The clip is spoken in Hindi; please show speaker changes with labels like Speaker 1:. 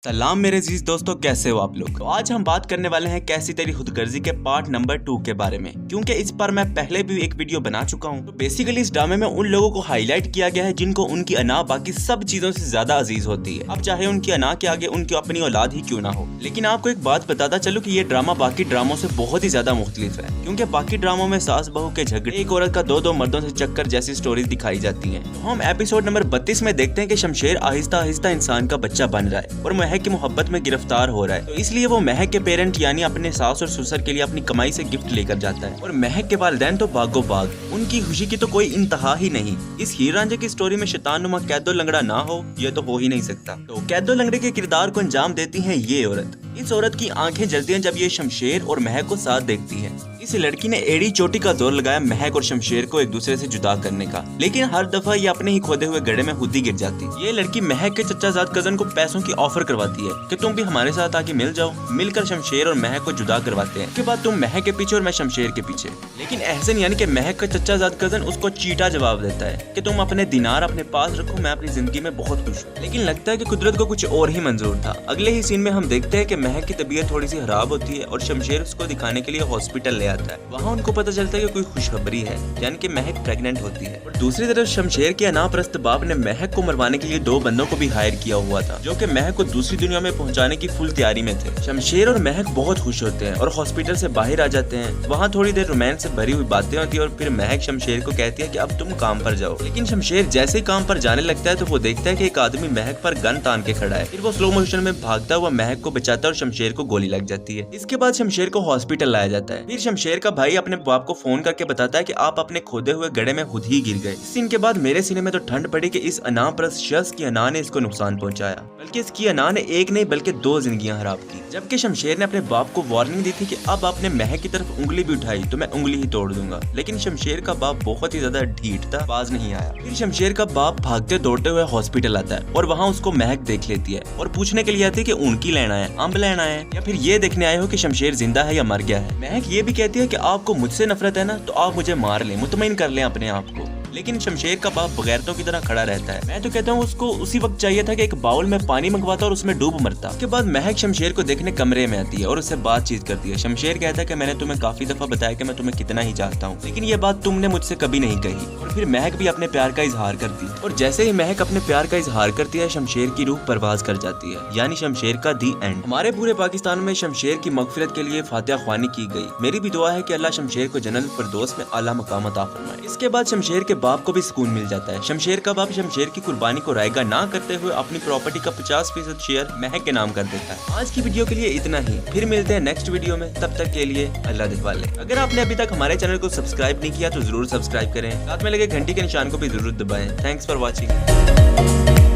Speaker 1: सलाम मेरे अजीज दोस्तों, कैसे हो आप लोग। तो आज हम बात करने वाले हैं कैसी तेरी खुदगर्जी के पार्ट नंबर 2 के बारे में, क्योंकि इस पर मैं पहले भी एक वीडियो बना चुका हूं। तो बेसिकली इस ड्रामे में उन लोगों को हाईलाइट किया गया है जिनको उनकी अना बाकी सब चीजों से ज्यादा अजीज होती है। अब चाहे उनकी अना के आगे उनकी अपनी औलाद ही क्यों ना हो। लेकिन आपको एक बात बताता चलो कि ये ड्रामा बाकी ड्रामों से बहुत ही ज्यादा मुख्तलिफ है, क्योंकि बाकी ड्रामों में सास बहू के झगड़े, एक औरत का दो मर्दों से चक्कर जैसी स्टोरीज दिखाई जाती है। तो हम एपिसोड नंबर 32 में देखते हैं कि शमशेर आहिस्ता आहिस्ता इंसान का बच्चा बन रहा है और महक की मोहब्बत में गिरफ्तार हो रहा है। तो इसलिए वो महक के पेरेंट यानी अपने सास और ससुर के लिए अपनी कमाई से गिफ्ट लेकर जाता है और महक के वालिदैन तो बागो बाग, उनकी खुशी की तो कोई इंतहा ही नहीं। इस हीर रांझे की स्टोरी में शैतान नुमा कैदो लंगड़ा ना हो, ये तो हो ही नहीं सकता। तो कैदो लंगड़े के किरदार को अंजाम देती है ये औरत। इस औरत की आंखें जलती हैं जब ये शमशेर और महक को साथ देखती है। इस लड़की ने एड़ी चोटी का जोर लगाया महक और शमशेर को एक दूसरे से जुदा करने का, लेकिन हर दफा ये अपने ही खोदे हुए गड्ढे में खुद ही गिर जाती। ये लड़की महक के चचाजाद कजन को पैसों की ऑफर करवाती है कि तुम भी हमारे साथ आके मिल जाओ। मिलकर शमशेर और महक को जुदा करवाते हैं। उसके बाद तुम महक के पीछे और मैं शमशेर के पीछे। लेकिन एहसन यानी कि महक का चचाजाद कजन उसको चीटा जवाब देता है कि तुम अपने दिनार अपने पास रखो, मैं अपनी जिंदगी में बहुत खुश हूँ। लेकिन लगता है कि कुदरत को कुछ और ही मंजूर था। अगले ही सीन में हम देखते हैं कि महक की तबीयत थोड़ी सी खराब होती है और शमशेर उसको दिखाने के लिए हॉस्पिटल ले आता है। वहाँ उनको पता चलता है कि कोई खुशखबरी है, यानी कि महक प्रेग्नेंट होती है। और दूसरी तरफ शमशेर के अनापरस्त बाप ने महक को मरवाने के लिए 2 बंदों को भी हायर किया हुआ था, जो कि महक को दूसरी दुनिया में पहुंचाने की फुल तैयारी में थे। शमशेर और महक बहुत खुश होते हैं और हॉस्पिटल से बाहर आ जाते हैं। वहाँ थोड़ी देर रोमांस से भरी हुई बातें होती है और फिर महक शमशेर को कहती है कि अब तुम काम पर जाओ। लेकिन शमशेर जैसे ही काम पर जाने लगता है तो वो देखता है कि एक आदमी महक पर गन तान के खड़ा है। फिर वो स्लो मोशन में भागता हुआ महक को बचाता है और शमशेर को गोली लग जाती है। इसके बाद शमशेर को हॉस्पिटल लाया जाता है। फिर शमशेर का भाई अपने बाप को फोन करके बताता है कि आप अपने खोदे हुए गड्ढे में खुद ही गिर गए। इस सीन के बाद मेरे सीने में तो ठंड पड़ी कि इस अनापरस्त शख्स की अना ने इसको नुकसान पहुंचाया, बल्कि इसकी अना ने एक नहीं बल्कि 2 जिंदगियां खराब की। जबकि शमशेर ने अपने बाप को वार्निंग दी थी कि अब आपने महक की तरफ उंगली भी उठाई तो मैं उंगली ही तोड़ दूंगा। लेकिन शमशेर का बाप बहुत ही ज्यादा ढीठ था, बाज नहीं आया। फिर शमशेर का बाप भागते दौड़ते हुए हॉस्पिटल आता है और वहाँ उसको महक देख लेती है और पूछने के लिए आती है कि उनकी लेना है, अम्ब लेना है, या फिर ये देखने आए हो कि शमशेर जिंदा है या मर गया है। महक ये भी कहती है कि आपको मुझसे नफरत है ना, तो आप मुझे मार लें, मुतमईन कर लें अपने आप को। लेकिन शमशेर का बाप बगैरतों की तरह खड़ा रहता है। मैं तो कहता हूँ उसको उसी वक्त चाहिए था कि एक बाउल में पानी मंगवाता और उसमें डूब मरता। उसके बाद महक शमशेर को देखने कमरे में आती है और उससे बातचीत करती है। शमशेर कहता है कि मैंने तुम्हें काफी दफा बताया कि मैं तुम्हें कितना ही चाहता हूँ, लेकिन ये बात तुमने मुझसे कभी नहीं कही। और फिर महक भी अपने प्यार का इजहार करती है और जैसे ही महक अपने प्यार का इजहार करती है शमशेर की रूह परवाज कर जाती है, यानी शमशेर का दी एंड। हमारे पूरे पाकिस्तान में शमशेर की मगफिरत के लिए फातिहा ख्वानी की गई। मेरी भी दुआ है कि अल्लाह शमशेर को जन्नत फिरदौस में आला मकाम अता फरमाए। इसके बाद शमशेर के बाप को भी सुकून मिल जाता है। शमशेर का बाप शमशेर की कुर्बानी को रायगा ना करते हुए अपनी प्रॉपर्टी का 50% शेयर महक के नाम कर देता है। आज की वीडियो के लिए इतना ही, फिर मिलते हैं नेक्स्ट वीडियो में। तब तक के लिए अल्लाह दिखवाले। अगर आपने अभी तक हमारे चैनल को सब्सक्राइब नहीं किया तो जरूर सब्सक्राइब करें, साथ में लगे घंटी के निशान को भी जरूर दबाएं। Thanks for watching.